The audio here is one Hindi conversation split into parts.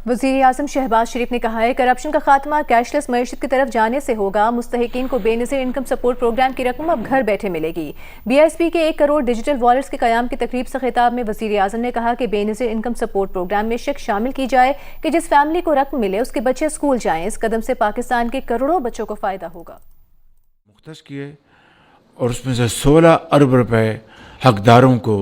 वज़ीर-ए-आज़म शहबाज शरीफ ने कहा है करप्शन का खात्मा कैशलेस मईशत की तरफ जाने से होगा। मुस्तहिकीन को बेनज़ीर इनकम सपोर्ट प्रोग्राम की रकम अब घर बैठे मिलेगी। BISP के 1 करोड़ डिजिटल वॉलेट्स के क़याम की तकरीब से खिताब में वज़ीर-ए-आज़म ने कहा कि बेनज़ीर इनकम सपोर्ट प्रोग्राम में शक शामिल की जाए कि जिस फैमिली को रकम मिले उसके बच्चे स्कूल जाएँ। इस कदम से पाकिस्तान के करोड़ों बच्चों को फ़ायदा होगा। मुख्तस किए और उसमें से 16 अरब रुपए हकदारों को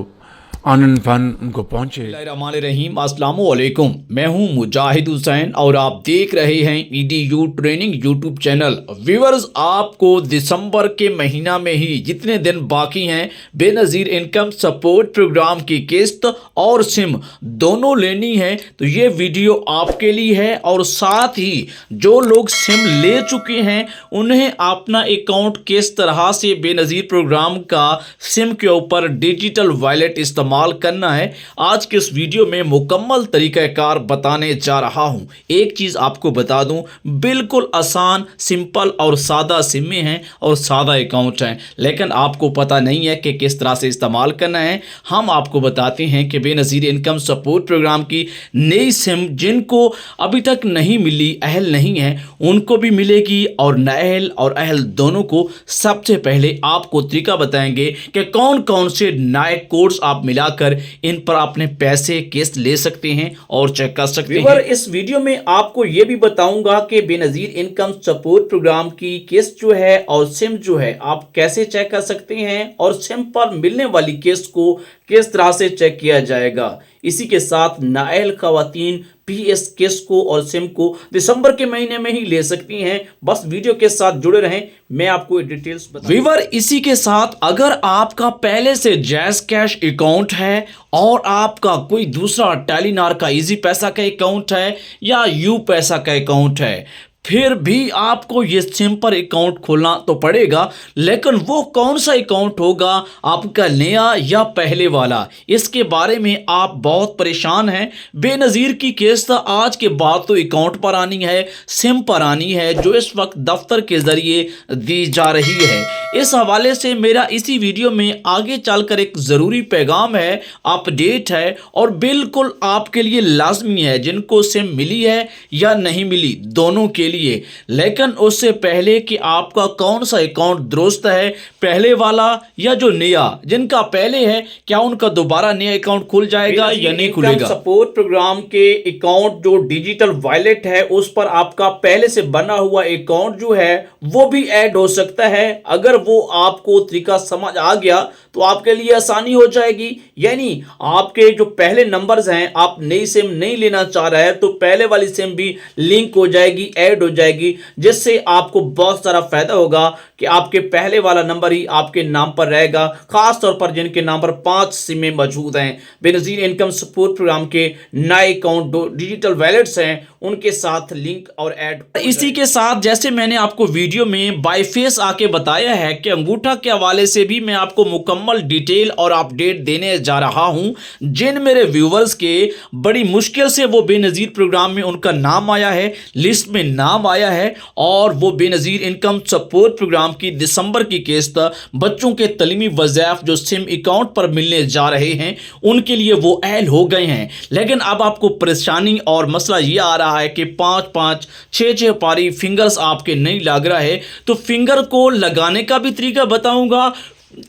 आनन फंड उनको पहुंचे। बिस्मिल्लाहिर्रहमानिर्रहीम, अस्सलाम वालेकुम। मैं हूं मुजाहिद हुसैन और आप देख रहे हैं EDU training YouTube channel. Viewers, आपको दिसंबर के महीना में ही जितने दिन बाकी हैं बेनज़ीर इनकम सपोर्ट प्रोग्राम की किस्त और सिम दोनों लेनी है तो ये वीडियो आपके लिए है। और साथ ही जो लोग सिम ले चुके हैं उन्हें अपना अकाउंट किस तरह से बेनज़ीर प्रोग्राम का सिम के ऊपर डिजिटल वॉलेट इस्तेमाल करना है, आज के इस वीडियो में मुकम्मल तरीक़ाकार बताने जा रहा हूं। एक चीज़ आपको बता दूं, बिल्कुल आसान, सिंपल और सादा सिमें हैं और सादा अकाउंट हैं, लेकिन आपको पता नहीं है कि किस तरह से इस्तेमाल करना है। हम आपको बताते हैं कि बेनज़ीर इनकम सपोर्ट प्रोग्राम की नई सिम जिनको अभी तक नहीं मिली, अहल नहीं है, उनको भी मिलेगी और नाअहल और अहल दोनों को। सबसे पहले आपको तरीका बताएंगे कि कौन कौन से नए कोड्स आप मिलाकर इन पर अपने पैसे किस्त ले सकते हैं और चेक कर सकते हैं। इस वीडियो में आपको यह भी बताऊंगा कि बेनज़ीर इनकम सपोर्ट प्रोग्राम की किस्त जो है और सिम जो है आप कैसे चेक कर सकते हैं और सिम पर मिलने वाली किस्त को किस तरह से चेक किया जाएगा। इसी के साथ नाअहल खवातीन भी इस किस्त को और सिम को दिसंबर के महीने में ही ले सकती हैं। बस वीडियो के साथ जुड़े रहें, मैं आपको डिटेल्स बताऊंगा। व्यूअर, इसी के साथ अगर आपका पहले से जैज़ कैश अकाउंट है और आपका कोई दूसरा टेलीनार का इजी पैसा का अकाउंट है या यू पैसा का अकाउंट है, फिर भी आपको ये सिम पर अकाउंट खोलना तो पड़ेगा। लेकिन वो कौन सा अकाउंट होगा, आपका नया या पहले वाला, इसके बारे में आप बहुत परेशान हैं। बेनज़ीर की किस्त आज के बाद तो अकाउंट पर आनी है, सिम पर आनी है, जो इस वक्त दफ्तर के ज़रिए दी जा रही है। इस हवाले से मेरा इसी वीडियो में आगे चलकर एक ज़रूरी पैगाम है, अपडेट है और बिल्कुल आपके लिए लाजमी है, जिनको सिम मिली है या नहीं मिली, दोनों के लिए। लेकिन उससे पहले कि आपका कौन सा अकाउंट दुरुस्त है, पहले वाला या जो नया, जिनका पहले है क्या उनका दोबारा नया अकाउंट खुल जाएगा या नहीं खुलेगा। सपोर्ट प्रोग्राम के अकाउंट जो डिजिटल वॉलेट है उस पर आपका पहले से बना हुआ अकाउंट जो है वो भी ऐड हो सकता है। अगर वो आपको तरीका समझ आ गया तो आपके लिए आसानी हो जाएगी। यानी आपके जो पहले नंबर्स हैं, आप नई सिम नहीं लेना चाह रहे हैं तो पहले वाली सिम भी लिंक हो जाएगी, ऐड हो जाएगी, जिससे आपको बहुत सारा फायदा होगा कि आपके पहले वाला नंबर ही आपके नाम पर रहेगा। खास तौर पर जिनके नाम पर 5 सिमें मौजूद हैं, बेनज़ीर इनकम सपोर्ट प्रोग्राम के नए अकाउंट डिजिटल वॉलेट्स हैं, उनके साथ लिंक और ऐड। इसी के साथ जैसे मैंने आपको वीडियो में बाय फेस आके बताया है कि अंगूठा के हवाले से भी मैं आपको मुकम्मल डिटेल और अपडेट देने जा रहा हूं। जिन मेरे व्यूवर्स के बड़ी मुश्किल से वो बेनज़ीर प्रोग्राम में उनका नाम आया है, लिस्ट में नाम आया है और वो बेनज़ीर इनकम सपोर्ट प्रोग्राम की दिसंबर की किस्त बच्चों के तलीमी वज़ाइफ जो सिम अकाउंट पर मिलने जा रहे हैं उनके लिए वो अहल हो गए हैं। लेकिन अब आपको परेशानी और मसला ये आ रहा है कि 5-5, 6-6 पारी फिंगर्स आपके नहीं लग रहा है, तो फिंगर को लगाने का भी तरीका बताऊंगा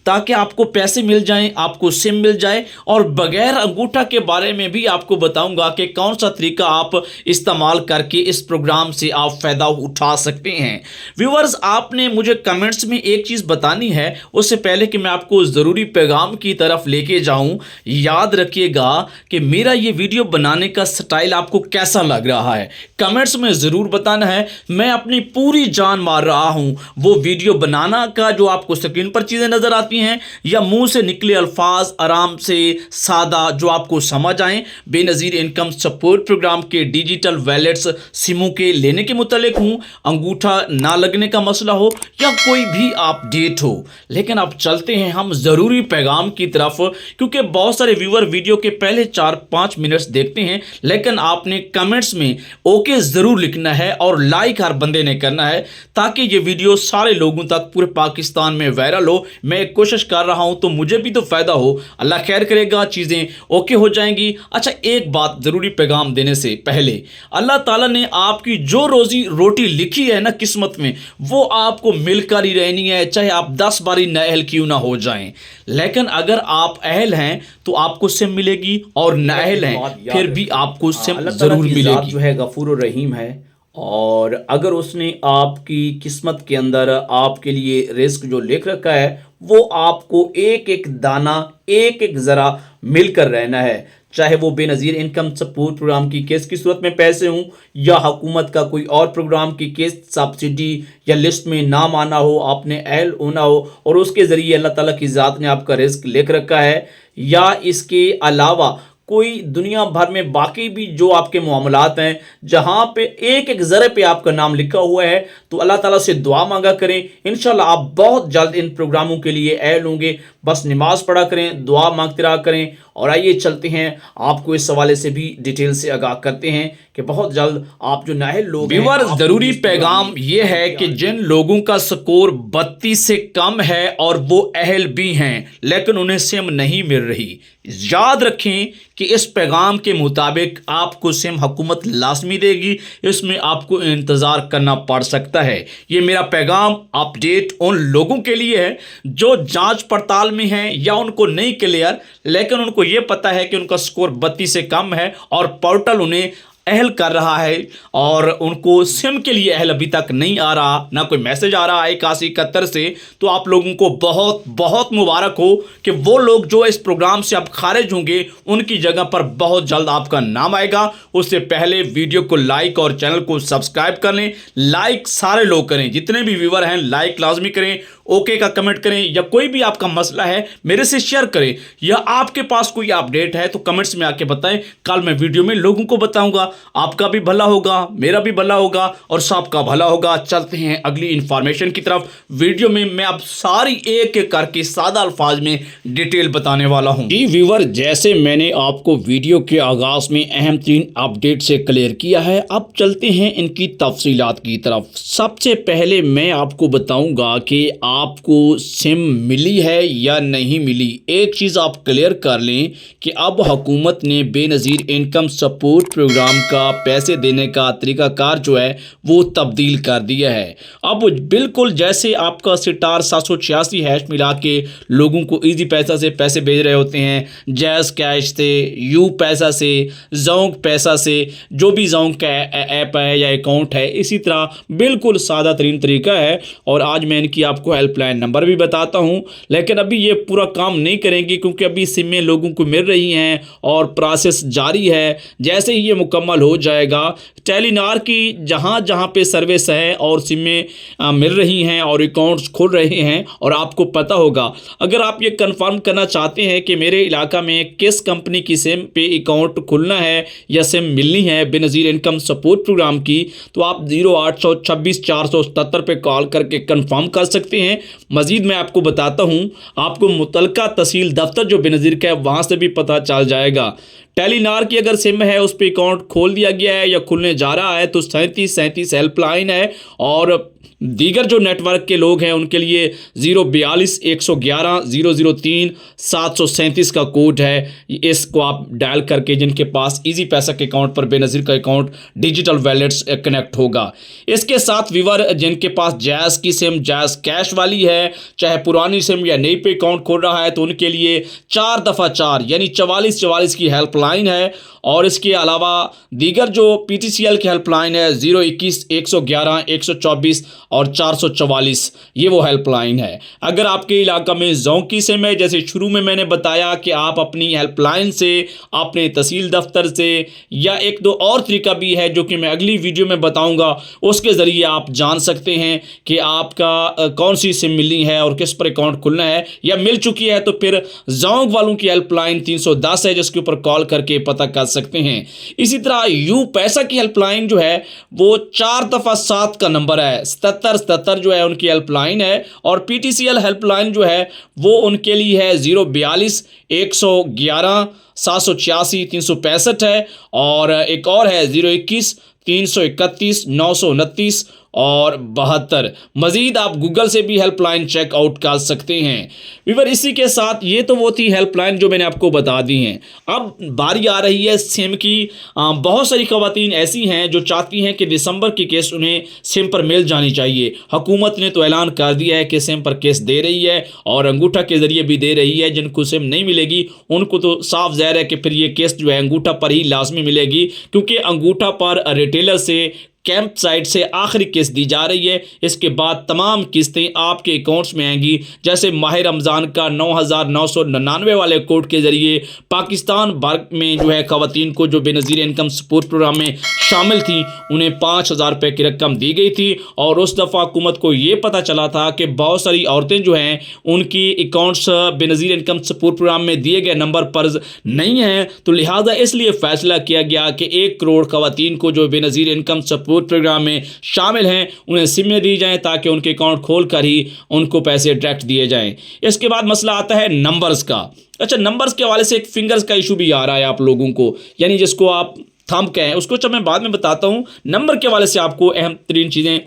ताकि आपको पैसे मिल जाएं, आपको सिम मिल जाए। और बगैर अंगूठा के बारे में भी आपको बताऊंगा कि कौन सा तरीका आप इस्तेमाल करके इस प्रोग्राम से आप फ़ायदा उठा सकते हैं। व्यूअर्स, आपने मुझे कमेंट्स में एक चीज़ बतानी है, उससे पहले कि मैं आपको ज़रूरी पैगाम की तरफ लेके जाऊं, याद रखिएगा कि मेरा ये वीडियो बनाने का स्टाइल आपको कैसा लग रहा है, कमेंट्स में ज़रूर बताना है। मैं अपनी पूरी जान मार रहा हूँ वो वीडियो बनाना का जो आपको स्क्रीन पर चीज़ें नज़र आती हैं या मुंह से निकले अल्फाज आराम से सादा जो आपको समझ आए। बेनज़ीर इनकम सपोर्ट प्रोग्राम के डिजिटल वॉलेट्स सिमों के लेने के मुतालिक हूँ, अंगूठा ना लगने का मसला हो या कोई भी अपडेट हो। लेकिन अब चलते हैं हम ज़रूरी पैगाम की तरफ, क्योंकि बहुत सारे व्यूअर वीडियो के पहले 4-5 मिनट्स देखते हैं, लेकिन आपने कमेंट्स में ओके ज़रूर लिखना है और लाइक हर बंदे ने करना है ताकि ये वीडियो सारे लोगों तक पूरे पाकिस्तान में वायरल हो। मैं मैं कोशिश कर रहा हूं तो मुझे भी तो फ़ायदा हो। अल्लाह खैर करेगा, चीज़ें ओके हो जाएंगी। अच्छा, एक बात ज़रूरी पैगाम देने से पहले, अल्लाह ताला ने आपकी जो रोज़ी रोटी लिखी है ना किस्मत में, वो आपको मिलकर ही रहनी है, चाहे आप 10 बारी नाअहल क्यों ना हो जाएं। लेकिन अगर आप अहल हैं तो आपको सिम मिलेगी, और नाअहल हैं फिर भी आपको सिम ज़रूर मिलेगी। जो है गफूर रहीम है, और अगर उसने आपकी किस्मत के अंदर आपके लिए रिस्क जो लिख रखा है वो आपको एक एक दाना, एक एक ज़रा मिलकर रहना है। चाहे वो बेनज़ीर इनकम सपोर्ट प्रोग्राम की किस्त की सूरत में पैसे हों, या हुकूमत का कोई और प्रोग्राम की किस्त, सब्सिडी या लिस्ट में नाम आना हो, आपने अहल होना हो और उसके ज़रिए अल्लाह ताला की ज़ात ने आपका रिस्क लिख रखा है, या इसके अलावा कोई दुनिया भर में बाकी भी जो आपके मामलात हैं जहां पे एक एक ज़रे पे आपका नाम लिखा हुआ है, तो अल्लाह ताला से दुआ मांगा करें। इंशाल्लाह आप बहुत जल्द इन प्रोग्रामों के लिए अहल होंगे। बस नमाज पढ़ा करें, दुआ मांगते रहा करें। और आइए चलते हैं, आपको इस हवाले से भी डिटेल से आगाह करते हैं कि बहुत जल्द आप जो नाअहल लोग हैं, व्यूअर्स, जरूरी पैगाम ये है कि जिन लोगों का स्कोर 32 से कम है और वो अहल भी हैं लेकिन उन्हें सिम नहीं मिल रही, याद रखें कि इस पैगाम के मुताबिक आपको सिम हुकूमत लाजमी देगी। इसमें आपको इंतज़ार करना पड़ सकता है। ये मेरा पैगाम अपडेट उन लोगों के लिए है जो जांच पड़ताल में हैं या उनको नहीं क्लियर, लेकिन उनको ये पता है कि उनका स्कोर 32 से कम है और पोर्टल उन्हें अहल कर रहा है और उनको सिम के लिए अहल अभी तक नहीं आ रहा, ना कोई मैसेज आ रहा है 8171 से। तो आप लोगों को बहुत बहुत मुबारक हो कि वो लोग जो इस प्रोग्राम से अब खारिज होंगे उनकी जगह पर बहुत जल्द आपका नाम आएगा। उससे पहले वीडियो को लाइक और चैनल को सब्सक्राइब कर लें। लाइक सारे लोग करें, जितने भी व्यूअर हैं लाइक लाजमी करें, ओके का कमेंट करें, या कोई भी आपका मसला है मेरे से शेयर करें, या आपके पास कोई अपडेट है तो कमेंट्स में आके बताएं। कल मैं वीडियो में लोगों को बताऊंगा। आपका भी भला होगा, मेरा भी भला होगा और सबका भला होगा। चलते हैं अगली इंफॉर्मेशन की तरफ। वीडियो में मैं अब सारी एक एक करके सादा अल्फाज में डिटेल बताने वाला हूं। जी व्यूअर, जैसे मैंने आपको वीडियो के आगाज में अहम 3 अपडेट से क्लियर किया है, अब चलते हैं इनकी तफसीलात की तरफ। सबसे पहले मैं आपको बताऊंगा कि आपको सिम मिली है या नहीं मिली। एक चीज़ आप क्लियर कर लें कि अब हुकूमत ने बेनज़ीर इनकम सपोर्ट प्रोग्राम का पैसे देने का तरीकाकार जो है वो तब्दील कर दिया है। अब बिल्कुल जैसे आपका स्टार 786 हैश मिला के लोगों को इजी पैसा से पैसे भेज रहे होते हैं, जैज़ कैश से, यू पैसा से, जोंक पैसा से, जो भी जोंक का ऐप है या अकाउंट है, इसी तरह बिल्कुल सादा तरीन तरीका है। और आज मैं इनकी आपको हेल्पलाइन नंबर भी बताता हूं, लेकिन अभी ये पूरा काम नहीं करेंगे क्योंकि अभी सिमें लोगों को मिल रही हैं और प्रोसेस जारी है। जैसे ही ये मुकम्मल हो जाएगा, टेलीनार की जहां जहां पे सर्विस है और सिमें मिल रही हैं और अकाउंट्स खुल रहे हैं, और आपको पता होगा, अगर आप ये कंफर्म करना चाहते हैं कि मेरे इलाका में किस कंपनी की सिम पे अकाउंट खुलना है या सिम मिलनी है बेनज़ीर इनकम सपोर्ट प्रोग्राम की, तो आप 0826 477 पे कॉल करके कंफर्म कर सकते हैं। मजीद मैं आपको बताता हूं, आपको मुतलका तहसील दफ्तर जो बेनज़ीर का है वहां से भी पता चल जाएगा। टेलीनार की अगर सिम है उस पर अकाउंट खोल दिया गया है या खुलने जा रहा है तो 3737 हेल्पलाइन है, और दीगर जो नेटवर्क के लोग हैं उनके लिए 042 111 003 737 का कोड है। इसको आप डायल करके, जिनके पास इजी पैसा के अकाउंट पर बेनज़ीर का अकाउंट डिजिटल वैलेट्स कनेक्ट होगा। इसके साथ व्यूअर, जिनके पास जैज़ की सिम, जैज़ कैश वाली है, चाहे पुरानी सिम या नई पे अकाउंट खोल रहा है, तो उनके लिए 4 दफ़ा 4 यानी 4444 की हेल्पलाइन है। और इसके अलावा दीगर जो PTCL की हेल्पलाइन है 021 111 124 और 444, ये वो हेल्पलाइन है। अगर आपके इलाका में जोंक की सिम है, जैसे शुरू में मैंने बताया कि आप अपनी हेल्पलाइन से, अपने तहसील दफ्तर से, या एक दो और तरीका भी है जो कि मैं अगली वीडियो में बताऊंगा, उसके ज़रिए आप जान सकते हैं कि आपका कौन सी सिम मिलनी है और किस पर अकाउंट खुलना है, या मिल चुकी है तो फिर जोंक वालों की हेल्पलाइन 310 है जिसके ऊपर कॉल करके पता कर सकते हैं। इसी तरह यू पैसा की हेल्पलाइन जो है वो 4 दफ़ा 7 का नंबर है, 77 जो है उनकी हेल्पलाइन है। और PTCL हेल्पलाइन जो है वो उनके लिए है 042 111 786 365 है, और एक और है 021 331 929 और 72। मजीद आप गूगल से भी हेल्पलाइन चेकआउट कर सकते हैं। वीवर इसी के साथ ये तो वो थी हेल्पलाइन जो मैंने आपको बता दी हैं। अब बारी आ रही है सिम की। बहुत सारी खवातीन ऐसी हैं जो चाहती हैं कि दिसंबर की किस्त उन्हें सिम पर मिल जानी चाहिए। हुकूमत ने तो ऐलान कर दिया है कि सिम पर किस्त दे रही है और अंगूठा के जरिए भी दे रही है। जिनको सिम नहीं मिलेगी उनको तो साफ ज़ाहिर है कि फिर ये किस्त जो है अंगूठा पर ही लाजमी मिलेगी, क्योंकि अंगूठा पर रिटेलर से कैंप साइट से आखिरी किस्त दी जा रही है। इसके बाद तमाम किस्तें आपके अकाउंट्स में आएंगी। जैसे माह रमज़ान का 9,999 वाले कोड के ज़रिए पाकिस्तान भर में जो है ख़वातीन को जो बेनज़ीर इनकम सपोर्ट प्रोग्राम में शामिल थी उन्हें 5,000 रुपये की रकम दी गई थी। और उस दफ़ा हुकूमत को ये पता चला था कि बहुत सारी औरतें जो हैं उनकी accounts Benazir income support programme में दिए गए नंबर पर नहीं हैं, तो लिहाजा इसलिए फ़ैसला किया गया कि 1 करोड़ ख़वातीन को जो बेनज़ीर इनकम सपोर्ट प्रोग्राम में शामिल हैं उन्हें सिमें दी जाएं ताकि उनके अकाउंट खोल कर ही उनको पैसे डायरेक्ट दिए जाएं। इसके बाद मसला आता है नंबर्स का। अच्छा, नंबर्स के हवाले से एक फिंगर्स का इशू भी आ रहा है आप लोगों को, यानी जिसको आप थंब कहें, उसको जब मैं बाद में बताता हूं। नंबर के हवाले से आपको अहम तरीन चीज़ें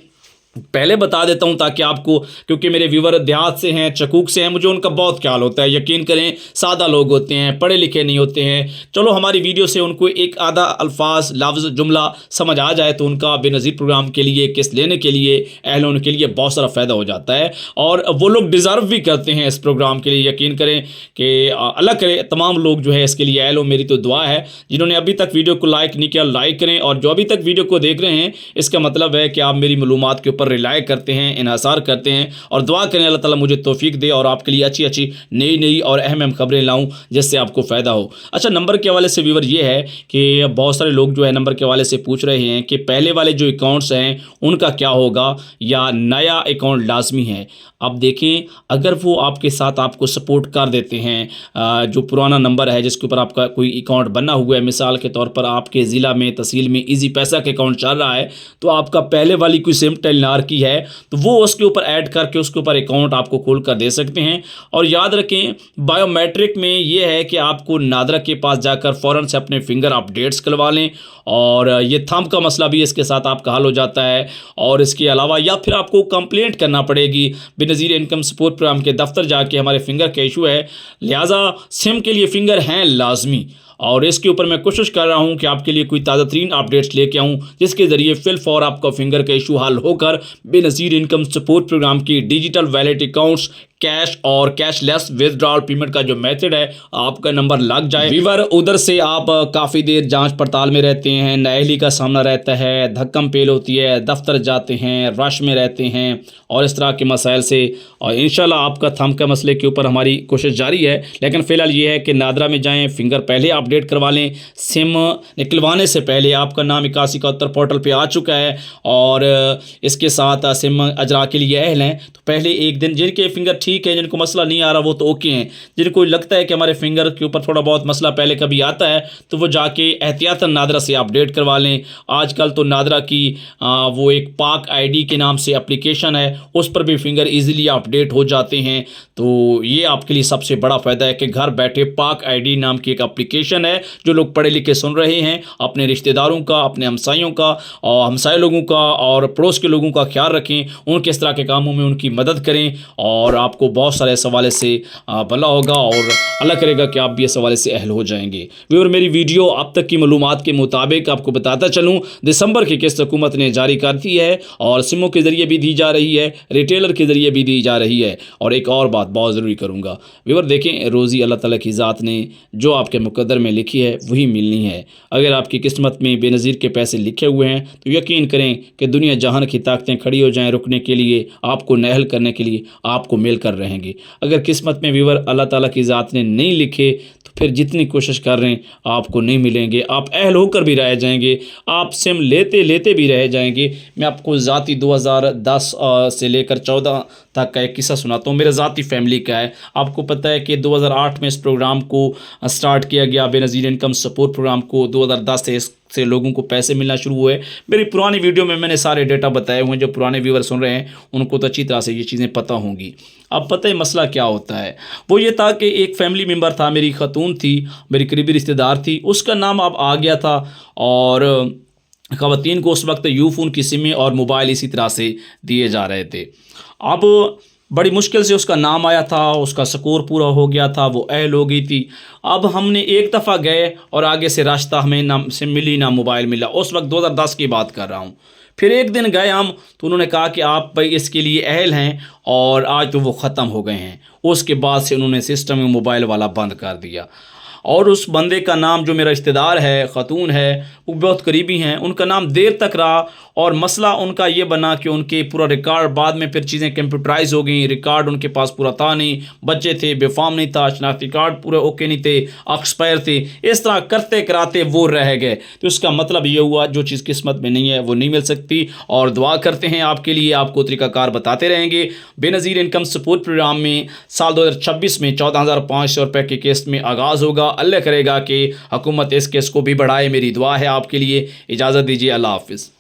पहले बता देता हूं ताकि आपको, क्योंकि मेरे व्यूवर देहात से हैं, चकूक से हैं, मुझे उनका बहुत ख्याल होता है। यकीन करें सादा लोग होते हैं, पढ़े लिखे नहीं होते हैं। चलो हमारी वीडियो से उनको एक आधा अल्फाज लफ्ज़ जुमला समझ आ जाए तो उनका बेनज़ीर प्रोग्राम के लिए किस्त लेने के लिए अहल होने के लिए बहुत सारा फ़ायदा हो जाता है और वो लोग डिज़र्व भी करते हैं इस प्रोग्राम के लिए। यकीन करें कि अल्लाह करे तमाम लोग जो है इसके लिए अहल हो। मेरी तो दुआ है जिन्होंने अभी तक वीडियो को लाइक नहीं किया लाइक करें, और जो अभी तक वीडियो को देख रहे हैं इसका मतलब है कि आप मेरी मालूमात के ऊपर रिलाय करते हैं, इन्हासार करते हैं, और दुआ करें अल्लाह ताला मुझे तौफीक दे और आपके लिए अच्छी अच्छी नई और अहम खबरें लाऊं जिससे आपको फ़ायदा हो। अच्छा, नंबर के हवाले से व्यूवर ये है कि बहुत सारे लोग जो है नंबर के हवाले से पूछ रहे हैं कि पहले वाले जो अकाउंट्स हैं उनका क्या होगा या नया अकाउंट लाजमी है। अब देखें, अगर वो आपके साथ आपको सपोर्ट कर देते हैं, जो पुराना नंबर है जिसके ऊपर आपका कोई अकाउंट बना हुआ है, मिसाल के तौर पर आपके ज़िला में तहसील में ईजी पैसा के अकाउंट चल रहा है, तो आपका पहले वाली कोई सिम टेलीनॉर की है तो वो उसके ऊपर ऐड करके उसके ऊपर अकाउंट आपको खोल कर दे सकते हैं। और याद रखें बायोमेट्रिक में ये है कि आपको नादरा के पास जाकर फ़ौरन से अपने फिंगर अपडेट्स करवा लें, और ये थंब का मसला भी इसके साथ आपका हल हो जाता है। और इसके अलावा या फिर आपको कंप्लेंट करना पड़ेगी बेनज़ीर इनकम सपोर्ट प्रोग्राम के दफ्तर जाके हमारे फिंगर का इशू है, लिहाजा सिम के लिए फिंगर हैं लाजमी। और इसके ऊपर मैं कोशिश कर रहा हूं कि आपके लिए कोई ताज़ा तरीन अपडेट्स लेके आऊं जिसके ज़रिए फिल फॉर आपका फिंगर का इशू हल होकर बेनज़ीर इनकम सपोर्ट प्रोग्राम की डिजिटल वैलेट अकाउंट्स, कैश और कैशलेस विथड्रॉल पेमेंट का जो मेथड है आपका नंबर लग जाए। वीवर उधर से आप काफ़ी देर जांच पड़ताल में रहते हैं, नाअहली का सामना रहता है, धक्कम पेल होती है, दफ्तर जाते हैं, रश में रहते हैं और इस तरह के मसाइल से, और इंशाल्लाह आपका थंब के मसले के ऊपर हमारी कोशिश जारी है। लेकिन फ़िलहाल ये है कि नादरा में जाएँ, फिंगर पहले अपडेट करवा लें। सिम निकलवाने से पहले आपका नाम 8171 पोर्टल पर आ चुका है और इसके साथ सिम अजरा के लिए अहल हैं, तो पहले एक दिन जिनके फिंगर ठीक है, जिनको मसला नहीं आ रहा वो तो ओके हैं, जिनको लगता है कि हमारे फिंगर के ऊपर थोड़ा बहुत मसला पहले कभी आता है तो वो जाके एहतियातन नादरा से अपडेट करवा लें। आजकल तो नादरा की वो एक पाक आईडी के नाम से एप्लीकेशन है, उस पर भी फिंगर इजीली अपडेट हो जाते हैं। तो ये आपके लिए सबसे बड़ा फ़ायदा है कि घर बैठे पाक आईडी नाम की एक एप्लीकेशन है। जो लोग पढ़े लिखे सुन रहे हैं, अपने रिश्तेदारों का, अपने हमसायों का और हमसाय लोगों का और पड़ोस के लोगों का ख्याल रखें, उनके इस तरह के कामों में उनकी मदद करें और आपको बहुत सारे सवाल से भला होगा और अल्लाह करेगा कि आप भी इस हवाले से अहल हो जाएंगे। व्यूअर, मेरी वीडियो अब तक की मालूमात के मुताबिक आपको बताता चलूँ, दिसंबर की किस्त हुकूमत ने जारी कर दी है और सिमों के ज़रिए भी दी जा रही है, रिटेलर के ज़रिए भी दी जा रही है। और एक और बात बहुत ज़रूरी करूँगा व्यूअर, देखें रोज़ी अल्लाह ताला की ज़ात ने जो आपके मुकद्दर में लिखी है वही मिलनी है। अगर आपकी किस्मत में बेनज़ीर के पैसे लिखे हुए हैं तो यकीन करें कि दुनिया जहान की ताकतें खड़ी हो जाएं रुकने के लिए, आपको नहल करने के लिए, आपको मिल कर रहेंगे। अगर किस्मत में व्यूअर अल्लाह ताला की ज़ात ने नहीं लिखे तो फिर जितनी कोशिश कर रहे हैं आपको नहीं मिलेंगे, आप अहल होकर भी रह जाएंगे, आप सिम लेते लेते भी रह जाएंगे। मैं आपको ज़ाती 2010 से लेकर 14 तक का एक किस्सा सुनाता हूँ, मेरे ज़ाती फैमिली का है। आपको पता है कि 2008 में इस प्रोग्राम को स्टार्ट किया गया, बेनज़ीर इनकम सपोर्ट प्रोग्राम को 2010 से लोगों को पैसे मिलना शुरू हुए। मेरी पुरानी वीडियो में मैंने सारे डेटा बताए हुए हैं, जो पुराने व्यूवर सुन रहे हैं उनको तो अच्छी तरह से ये चीज़ें पता होंगी। अब पता है मसला क्या होता है, वो ये था कि एक फैमिली मेम्बर था, मेरी खतून थी, मेरी करीबी रिश्तेदार थी, उसका नाम अब आ गया था और ख़वातीन को उस वक्त यूफोन की सिमें और मोबाइल इसी तरह से दिए जा रहे थे। अब बड़ी मुश्किल से उसका नाम आया था, उसका स्कोर पूरा हो गया था, वो अहल हो गई थी। अब हमने एक दफ़ा गए और आगे से रास्ता हमें ना से मिली ना मोबाइल मिला। उस वक्त 2010 की बात कर रहा हूँ। फिर एक दिन गए हम तो उन्होंने कहा कि आप भाई इसके लिए अहल हैं, और आज तो वो ख़त्म हो गए हैं। उसके बाद से उन्होंने सिस्टम में मोबाइल वाला बंद कर दिया। और उस बंदे का नाम, जो मेरा रिश्तेदार है, ख़तून है, वो बहुत करीबी हैं, उनका नाम देर तक रहा। और मसला उनका ये बना कि उनके पूरा रिकॉर्ड, बाद में फिर चीज़ें कंप्यूटराइज हो गई, रिकॉर्ड उनके पास पूरा था नहीं, बच्चे थे, बेफाम नहीं था, शनाख्ती कार्ड पूरे ओके नहीं थे, एक्सपायर थे। इस तरह करते कराते वो रह गए। तो इसका मतलब ये हुआ, जो चीज़ किस्मत में नहीं है वो नहीं मिल सकती। और दुआ करते हैं आपके लिए, आपको तरीक़ाकार बताते रहेंगे। बेनज़ीर इनकम सपोर्ट प्रोग्राम में साल 2026 में 14,500 रुपये की किस्त में आगाज़ होगा। अल्लाह करेगा कि हुकूमत इस केस को भी बढ़ाए। मेरी दुआ है आपके लिए। इजाज़त दीजिए, अल्लाह हाफ़िज़।